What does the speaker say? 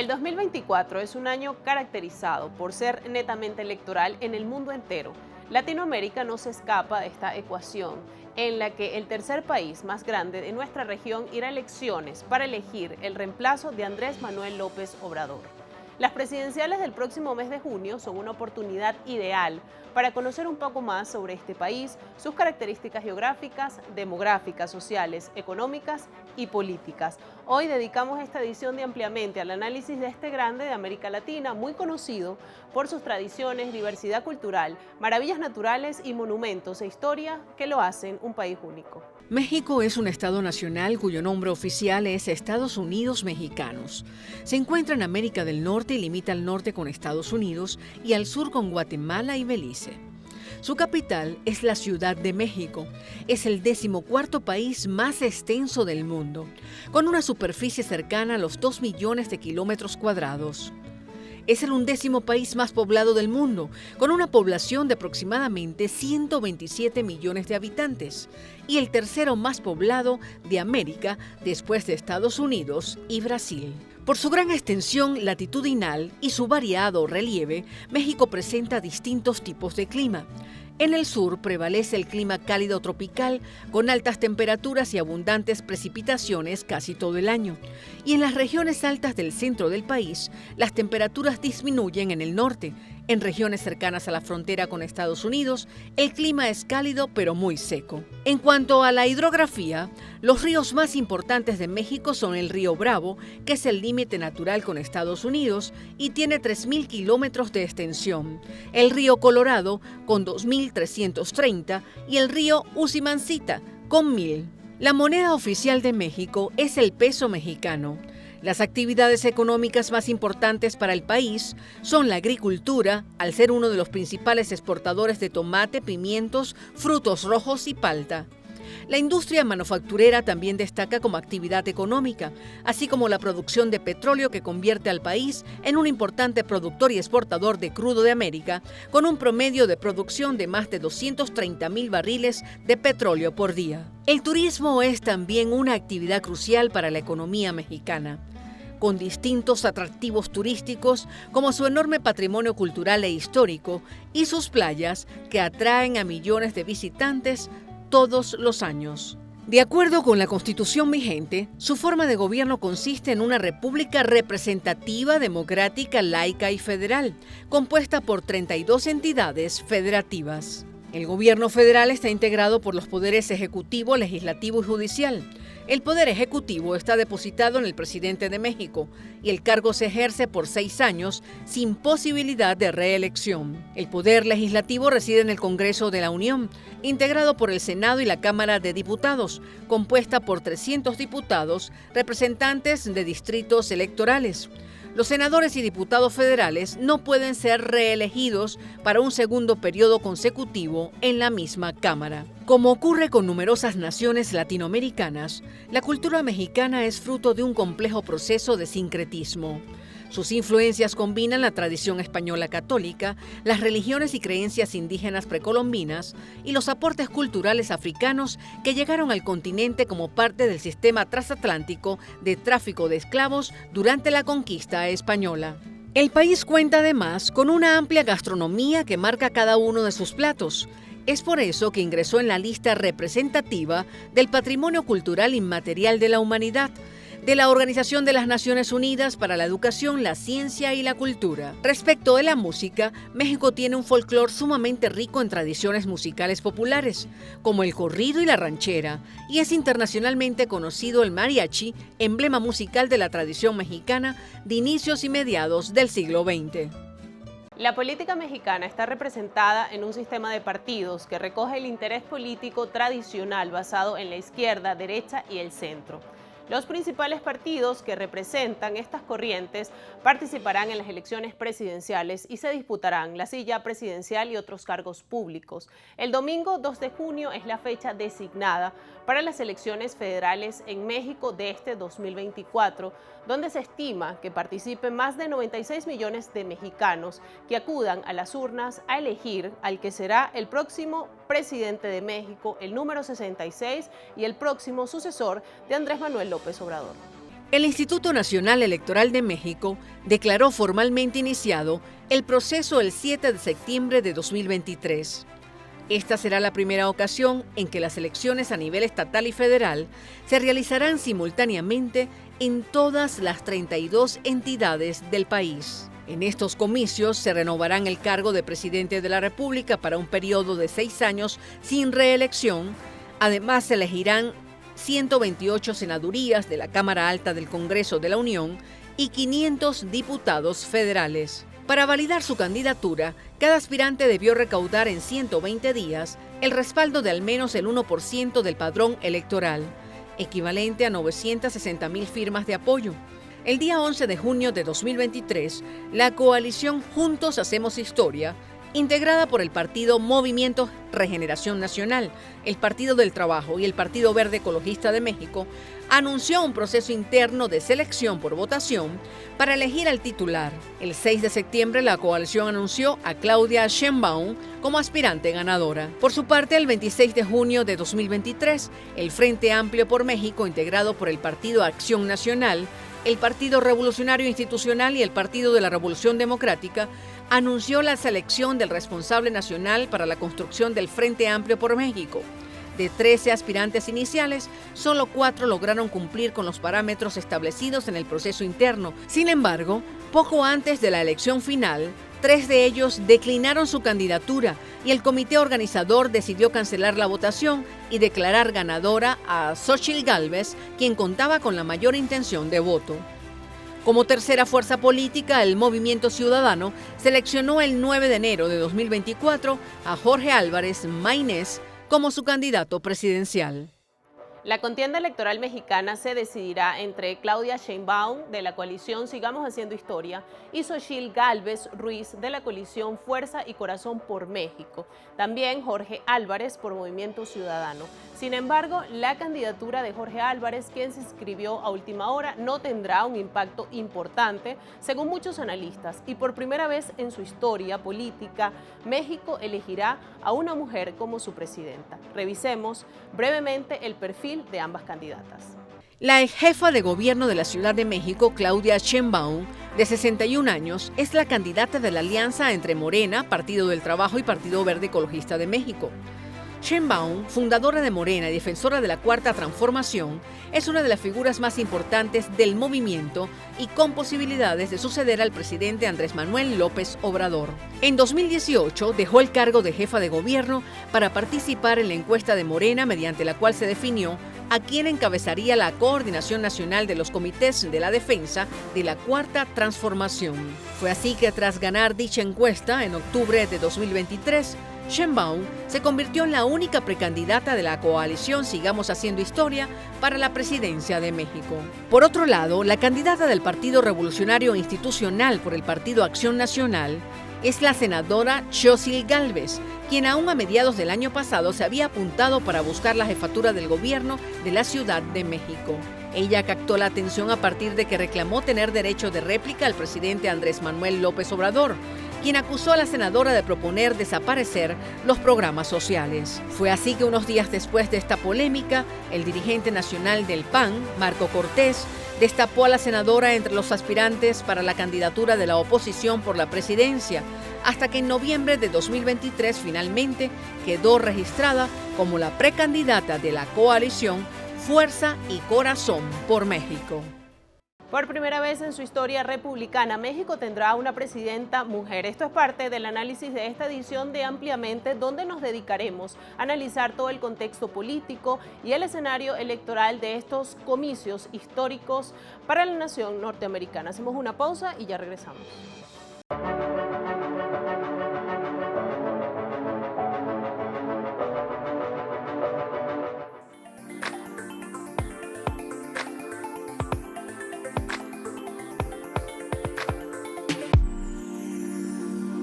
2024 es un año caracterizado por ser netamente electoral en el mundo entero. Latinoamérica no se escapa de esta ecuación, en la que el tercer país más grande de nuestra región irá a elecciones para elegir el reemplazo de Andrés Manuel López Obrador. Las presidenciales del próximo mes de junio son una oportunidad ideal para conocer un poco más sobre este país, sus características geográficas, demográficas, sociales, económicas y políticas. Hoy dedicamos esta edición de Ampliamente al análisis de este grande de América Latina, muy conocido por sus tradiciones, diversidad cultural, maravillas naturales y monumentos e historia que lo hacen un país único. México es un estado nacional cuyo nombre oficial es Estados Unidos Mexicanos. Se encuentra en América del Norte y limita al norte con Estados Unidos y al sur con Guatemala y Belice. Su capital es la Ciudad de México. Es el 14º país más extenso del mundo, con una superficie cercana a los 2 millones de kilómetros cuadrados. Es el 11º país más poblado del mundo, con una población de aproximadamente 127 millones de habitantes, y el tercero más poblado de América después de Estados Unidos y Brasil. Por su gran extensión latitudinal y su variado relieve, México presenta distintos tipos de clima. En el sur prevalece el clima cálido tropical, con altas temperaturas y abundantes precipitaciones casi todo el año. Y en las regiones altas del centro del país, las temperaturas disminuyen en el norte. En regiones cercanas a la frontera con Estados Unidos, el clima es cálido pero muy seco. En cuanto a la hidrografía, los ríos más importantes de México son el río Bravo, que es el límite natural con Estados Unidos y tiene 3.000 kilómetros de extensión, el río Colorado con 2.330 y el río Usimancita con 1.000. La moneda oficial de México es el peso mexicano. Las actividades económicas más importantes para el país son la agricultura, al ser uno de los principales exportadores de tomate, pimientos, frutos rojos y palta. La industria manufacturera también destaca como actividad económica, así como la producción de petróleo que convierte al país en un importante productor y exportador de crudo de América, con un promedio de producción de más de 230.000 barriles de petróleo por día. El turismo es también una actividad crucial para la economía mexicana, con distintos atractivos turísticos como su enorme patrimonio cultural e histórico y sus playas que atraen a millones de visitantes todos los años. De acuerdo con la Constitución vigente, su forma de gobierno consiste en una república representativa, democrática, laica y federal, compuesta por 32 entidades federativas. El gobierno federal está integrado por los poderes ejecutivo, legislativo y judicial. El poder ejecutivo está depositado en el presidente de México y el cargo se ejerce por 6 años sin posibilidad de reelección. El poder legislativo reside en el Congreso de la Unión, integrado por el Senado y la Cámara de Diputados, compuesta por 300 diputados, representantes de distritos electorales. Los senadores y diputados federales no pueden ser reelegidos para un segundo periodo consecutivo en la misma Cámara. Como ocurre con numerosas naciones latinoamericanas, la cultura mexicana es fruto de un complejo proceso de sincretismo. Sus influencias combinan la tradición española católica, las religiones y creencias indígenas precolombinas y los aportes culturales africanos que llegaron al continente como parte del sistema transatlántico de tráfico de esclavos durante la conquista española. El país cuenta además con una amplia gastronomía que marca cada uno de sus platos. Es por eso que ingresó en la lista representativa del Patrimonio Cultural Inmaterial de la Humanidad, de la Organización de las Naciones Unidas para la Educación, la Ciencia y la Cultura. Respecto de la música, México tiene un folclore sumamente rico en tradiciones musicales populares, como el corrido y la ranchera, y es internacionalmente conocido el mariachi, emblema musical de la tradición mexicana de inicios y mediados del siglo XX. La política mexicana está representada en un sistema de partidos que recoge el interés político tradicional basado en la izquierda, derecha y el centro. Los principales partidos que representan estas corrientes participarán en las elecciones presidenciales y se disputarán la silla presidencial y otros cargos públicos. El domingo 2 de junio es la fecha designada para las elecciones federales en México de este 2024, donde se estima que participen más de 96 millones de mexicanos que acudan a las urnas a elegir al que será el próximo presidente de México, el número 66, y el próximo sucesor de Andrés Manuel López Obrador. El Instituto Nacional Electoral de México declaró formalmente iniciado el proceso el 7 de septiembre de 2023. Esta será la primera ocasión en que las elecciones a nivel estatal y federal se realizarán simultáneamente en todas las 32 entidades del país. En estos comicios se renovarán el cargo de presidente de la República para un periodo de 6 años sin reelección. Además, se elegirán 128 senadurías de la Cámara Alta del Congreso de la Unión y 500 diputados federales. Para validar su candidatura, cada aspirante debió recaudar en 120 días el respaldo de al menos el 1% del padrón electoral, equivalente a 960,000 firmas de apoyo. El día 11 de junio de 2023, la coalición Juntos Hacemos Historia, integrada por el Partido Movimiento Regeneración Nacional, el Partido del Trabajo y el Partido Verde Ecologista de México, anunció un proceso interno de selección por votación para elegir al titular. El 6 de septiembre, la coalición anunció a Claudia Sheinbaum como aspirante ganadora. Por su parte, el 26 de junio de 2023, el Frente Amplio por México, integrado por el Partido Acción Nacional, el Partido Revolucionario Institucional y el Partido de la Revolución Democrática, anunció la selección del responsable nacional para la construcción del Frente Amplio por México. De 13 aspirantes iniciales, solo 4 lograron cumplir con los parámetros establecidos en el proceso interno. Sin embargo, poco antes de la elección final, 3 de ellos declinaron su candidatura y el comité organizador decidió cancelar la votación y declarar ganadora a Xóchitl Gálvez, quien contaba con la mayor intención de voto. Como tercera fuerza política, el Movimiento Ciudadano seleccionó el 9 de enero de 2024 a Jorge Álvarez Maínez como su candidato presidencial. La contienda electoral mexicana se decidirá entre Claudia Sheinbaum, de la coalición Sigamos Haciendo Historia, y Xóchitl Gálvez Ruiz, de la coalición Fuerza y Corazón por México. También Jorge Álvarez, por Movimiento Ciudadano. Sin embargo, la candidatura de Jorge Álvarez, quien se inscribió a última hora, no tendrá un impacto importante, según muchos analistas, y por primera vez en su historia política, México elegirá a una mujer como su presidenta. Revisemos brevemente el perfil de ambas candidatas. La ex jefa de gobierno de la Ciudad de México, Claudia Sheinbaum, de 61 años, es la candidata de la alianza entre Morena, Partido del Trabajo y Partido Verde Ecologista de México. Sheinbaum, fundadora de Morena y defensora de la Cuarta Transformación, es una de las figuras más importantes del movimiento y con posibilidades de suceder al presidente Andrés Manuel López Obrador. En 2018 dejó el cargo de jefa de gobierno para participar en la encuesta de Morena, mediante la cual se definió a quién encabezaría la coordinación nacional de los comités de la defensa de la Cuarta Transformación. Fue así que, tras ganar dicha encuesta en octubre de 2023, Sheinbaum se convirtió en la única precandidata de la coalición Sigamos Haciendo Historia para la presidencia de México. Por otro lado, la candidata del Partido Revolucionario Institucional por el Partido Acción Nacional es la senadora Xóchitl Gálvez, quien aún a mediados del año pasado se había apuntado para buscar la jefatura del gobierno de la Ciudad de México. Ella captó la atención a partir de que reclamó tener derecho de réplica al presidente Andrés Manuel López Obrador, quien acusó a la senadora de proponer desaparecer los programas sociales. Fue así que unos días después de esta polémica, el dirigente nacional del PAN, Marco Cortés, destapó a la senadora entre los aspirantes para la candidatura de la oposición por la presidencia, hasta que en noviembre de 2023 finalmente quedó registrada como la precandidata de la coalición Fuerza y Corazón por México. Por primera vez en su historia republicana, México tendrá una presidenta mujer. Esto es parte del análisis de esta edición de Ampliamente, donde nos dedicaremos a analizar todo el contexto político y el escenario electoral de estos comicios históricos para la nación norteamericana. Hacemos una pausa y ya regresamos.